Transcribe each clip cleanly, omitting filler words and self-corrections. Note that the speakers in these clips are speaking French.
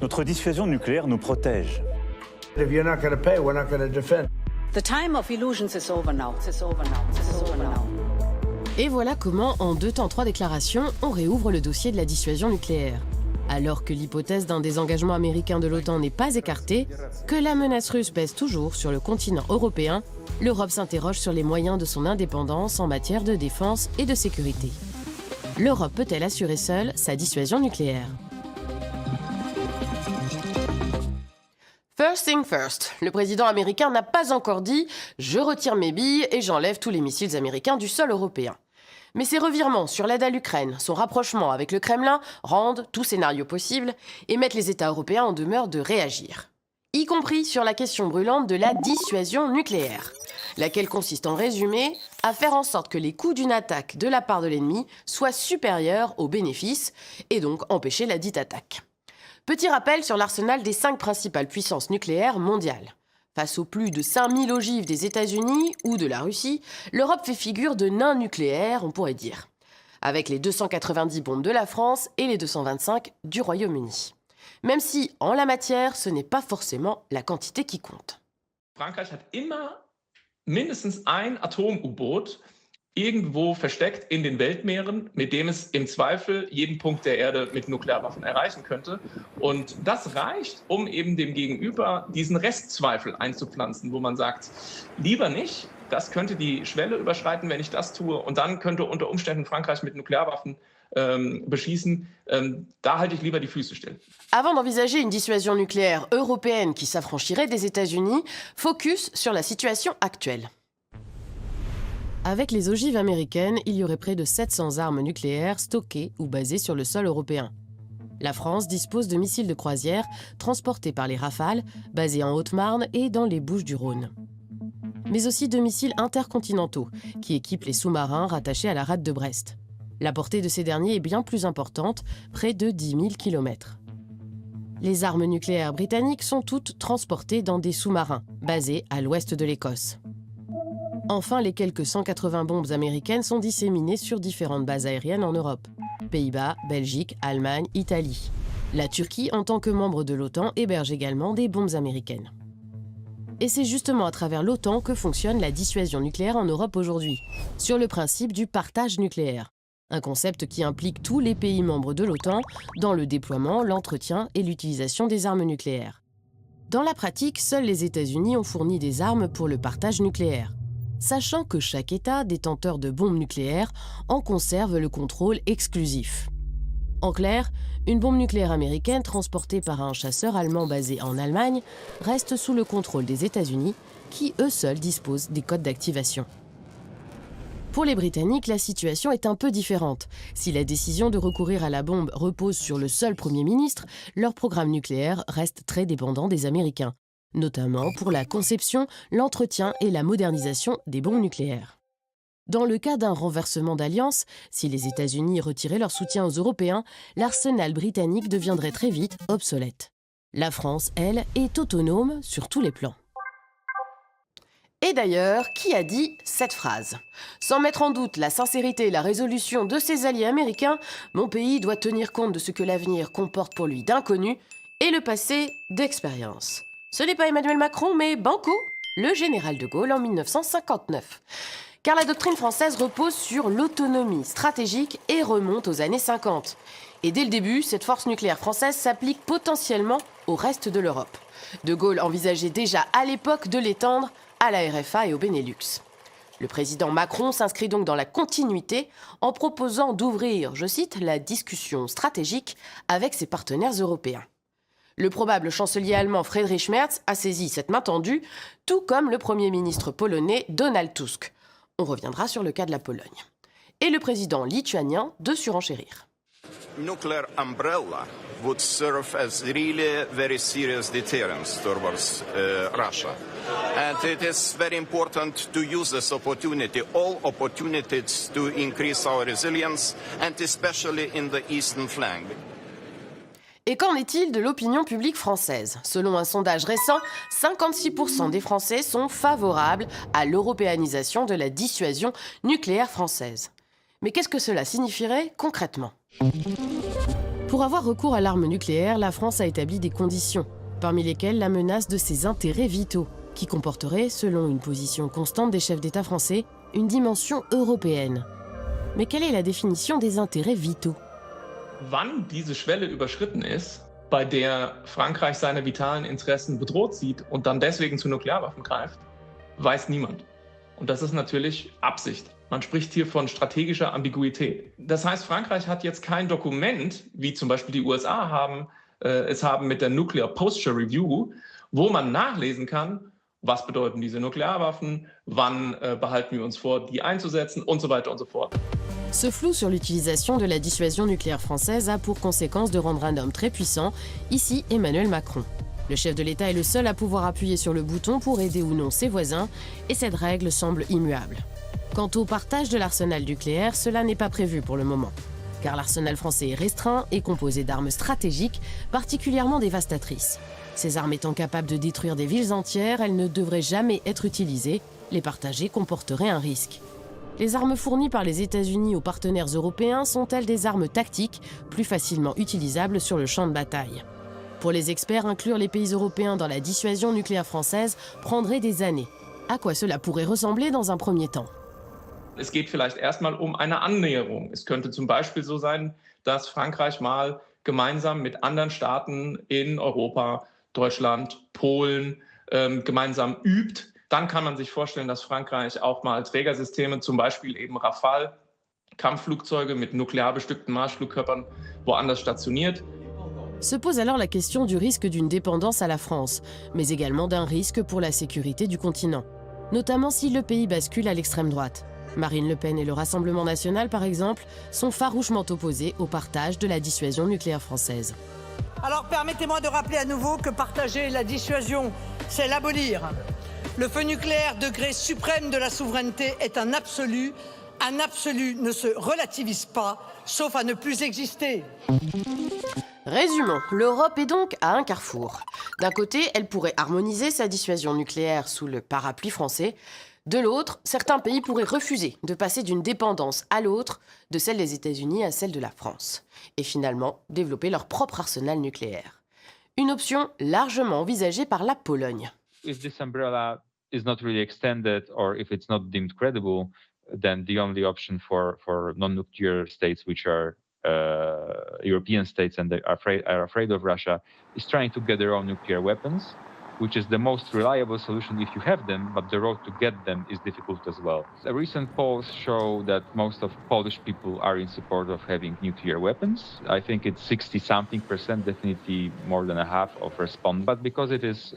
Notre dissuasion nucléaire nous protège. If you're not going to pay, we're not going to defend. The time of illusions is over now. It's over now. It's over now. Et voilà comment, en 2 temps 3 déclarations, on réouvre le dossier de la dissuasion nucléaire. Alors que l'hypothèse d'un désengagement américain de l'OTAN n'est pas écartée, que la menace russe pèse toujours sur le continent européen, l'Europe s'interroge sur les moyens de son indépendance en matière de défense et de sécurité. L'Europe peut-elle assurer seule sa dissuasion nucléaire ? First thing first, le président américain n'a pas encore dit « je retire mes billes et j'enlève tous les missiles américains du sol européen ». Mais ses revirements sur l'aide à l'Ukraine, son rapprochement avec le Kremlin rendent tout scénario possible et mettent les États européens en demeure de réagir. Y compris sur la question brûlante de la dissuasion nucléaire, laquelle consiste en résumé à faire en sorte que les coûts d'une attaque de la part de l'ennemi soient supérieurs aux bénéfices et donc empêcher la dite attaque. Petit rappel sur l'arsenal des 5 principales puissances nucléaires mondiales. Face aux plus de 5000 ogives des États-Unis ou de la Russie, l'Europe fait figure de nain nucléaire, on pourrait dire, avec les 290 bombes de la France et les 225 du Royaume-Uni. Même si, en la matière, ce n'est pas forcément la quantité qui compte. Frankreich hat immer mindestens ein Atom-U-Boot irgendwo versteckt in den Weltmeeren, mit dem es im Zweifel jeden Punkt der Erde mit Nuklearwaffen erreichen könnte. Und das reicht, um eben dem Gegenüber diesen Restzweifel einzupflanzen, wo man sagt, lieber nicht, das könnte die Schwelle überschreiten, wenn ich das tue. Und dann könnte unter Umständen Frankreich mit Nuklearwaffen beschießen. Da halte ich lieber die Füße still. Avant d'envisager une dissuasion nucléaire européenne qui s'affranchirait des États-Unis, focus sur la situation actuelle. Avec les ogives américaines, il y aurait près de 700 armes nucléaires stockées ou basées sur le sol européen. La France dispose de missiles de croisière transportés par les Rafales, basés en Haute-Marne et dans les Bouches-du-Rhône. Mais aussi de missiles intercontinentaux, qui équipent les sous-marins rattachés à la rade de Brest. La portée de ces derniers est bien plus importante, près de 10 000 km. Les armes nucléaires britanniques sont toutes transportées dans des sous-marins, basés à l'ouest de l'Écosse. Enfin, les quelques 180 bombes américaines sont disséminées sur différentes bases aériennes en Europe. Pays-Bas, Belgique, Allemagne, Italie. La Turquie, en tant que membre de l'OTAN, héberge également des bombes américaines. Et c'est justement à travers l'OTAN que fonctionne la dissuasion nucléaire en Europe aujourd'hui, sur le principe du partage nucléaire. Un concept qui implique tous les pays membres de l'OTAN dans le déploiement, l'entretien et l'utilisation des armes nucléaires. Dans la pratique, seuls les États-Unis ont fourni des armes pour le partage nucléaire, sachant que chaque État détenteur de bombes nucléaires en conserve le contrôle exclusif. En clair, une bombe nucléaire américaine transportée par un chasseur allemand basé en Allemagne reste sous le contrôle des États-Unis, qui eux seuls disposent des codes d'activation. Pour les Britanniques, la situation est un peu différente. Si la décision de recourir à la bombe repose sur le seul Premier ministre, leur programme nucléaire reste très dépendant des Américains, notamment pour la conception, l'entretien et la modernisation des bombes nucléaires. Dans le cas d'un renversement d'alliance, si les États-Unis retiraient leur soutien aux Européens, l'arsenal britannique deviendrait très vite obsolète. La France, elle, est autonome sur tous les plans. Et d'ailleurs, qui a dit cette phrase ? Sans mettre en doute la sincérité et la résolution de ses alliés américains, mon pays doit tenir compte de ce que l'avenir comporte pour lui d'inconnu et le passé d'expérience. Ce n'est pas Emmanuel Macron, mais Banco, le général de Gaulle en 1959. Car la doctrine française repose sur l'autonomie stratégique et remonte aux années 50. Et dès le début, cette force nucléaire française s'applique potentiellement au reste de l'Europe. De Gaulle envisageait déjà à l'époque de l'étendre à la RFA et au Benelux. Le président Macron s'inscrit donc dans la continuité en proposant d'ouvrir, je cite, la discussion stratégique avec ses partenaires européens. Le probable chancelier allemand Friedrich Merz a saisi cette main tendue, tout comme le Premier ministre polonais Donald Tusk. On reviendra sur le cas de la Pologne. Et le président lituanien de surenchérir. Nuclear umbrella would serve as really very serious deterrence towards Russia. And it is very important to use this opportunity, all opportunities to increase our resilience, and especially in the eastern flank. Et qu'en est-il de l'opinion publique française ? Selon un sondage récent, 56% des Français sont favorables à l'européanisation de la dissuasion nucléaire française. Mais qu'est-ce que cela signifierait concrètement ? Pour avoir recours à l'arme nucléaire, la France a établi des conditions, parmi lesquelles la menace de ses intérêts vitaux, qui comporterait, selon une position constante des chefs d'État français, une dimension européenne. Mais quelle est la définition des intérêts vitaux? Wann diese Schwelle überschritten ist, bei der Frankreich seine vitalen Interessen bedroht sieht und dann deswegen zu Nuklearwaffen greift, weiß niemand. Und das ist natürlich Absicht. Man spricht hier von strategischer Ambiguität. Das heißt, Frankreich hat jetzt kein Dokument, wie zum Beispiel die USA es haben mit der Nuclear Posture Review, wo man nachlesen kann, was bedeuten diese Nuklearwaffen, wann behalten wir uns vor, die einzusetzen und so weiter und so fort. Ce flou sur l'utilisation de la dissuasion nucléaire française a pour conséquence de rendre un homme très puissant, ici Emmanuel Macron. Le chef de l'État est le seul à pouvoir appuyer sur le bouton pour aider ou non ses voisins, et cette règle semble immuable. Quant au partage de l'arsenal nucléaire, cela n'est pas prévu pour le moment, car l'arsenal français est restreint et composé d'armes stratégiques particulièrement dévastatrices. Ces armes étant capables de détruire des villes entières, elles ne devraient jamais être utilisées. Les partager comporterait un risque. Les armes fournies par les États-Unis aux partenaires européens sont-elles des armes tactiques, plus facilement utilisables sur le champ de bataille? Pour les experts, inclure les pays européens dans la dissuasion nucléaire française prendrait des années. À quoi cela pourrait ressembler dans un premier temps? Es geht vielleicht erstmal um eine Annäherung. Es könnte zum Beispiel so sein, dass Frankreich mal gemeinsam mit anderen Staaten in Europa, Deutschland, Polen, gemeinsam übt. Dann kann man sich vorstellen, dass Frankreich auch mal Trägersysteme, zum Beispiel eben Rafale, Kampfflugzeuge mit nuklear bestückten Marschflugkörpern, woanders stationiert. Se pose alors la question du risque d'une dépendance à la France, mais également d'un risque pour la sécurité du continent, notamment si le pays bascule à l'extrême droite. Marine Le Pen et le Rassemblement national, par exemple, sont farouchement opposés au partage de la dissuasion nucléaire française. Alors permettez-moi de rappeler à nouveau que partager la dissuasion, c'est l'abolir. Le feu nucléaire, degré suprême de la souveraineté, est un absolu. Un absolu ne se relativise pas, sauf à ne plus exister. Résumons, l'Europe est donc à un carrefour. D'un côté, elle pourrait harmoniser sa dissuasion nucléaire sous le parapluie français. De l'autre, certains pays pourraient refuser de passer d'une dépendance à l'autre, de celle des États-Unis à celle de la France, et finalement développer leur propre arsenal nucléaire. Une option largement envisagée par la Pologne. If this umbrella is not really extended or if it's not deemed credible, then the only option for non-nuclear states, which are European states and they are afraid of Russia, is trying to get their own nuclear weapons, which is the most reliable solution if you have them, but the road to get them is difficult as well. Recent polls show that most of Polish people are in support of having nuclear weapons. I think it's 60-something%, definitely more than a half of respondents. But because it is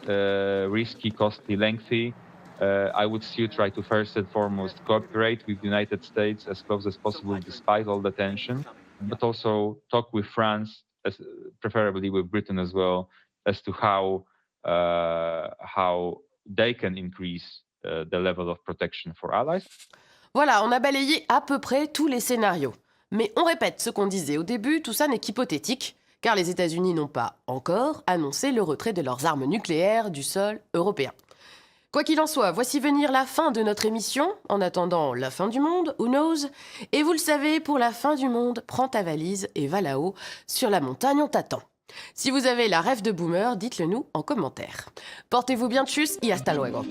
risky, costly, lengthy, I would still try to first and foremost cooperate with the United States as close as possible despite all the tension, but also talk with France, preferably with Britain as well, as to how they can increase the level of protection for allies. Voilà, on a balayé à peu près tous les scénarios. Mais on répète ce qu'on disait au début, tout ça n'est qu'hypothétique, car les États-Unis n'ont pas encore annoncé le retrait de leurs armes nucléaires du sol européen. Quoi qu'il en soit, voici venir la fin de notre émission. En attendant la fin du monde, who knows? Et vous le savez, pour la fin du monde, prends ta valise et va là-haut, sur la montagne on t'attend. Si vous avez la rêve de boomer, dites-le nous en commentaire. Portez-vous bien, tchuss et hasta luego.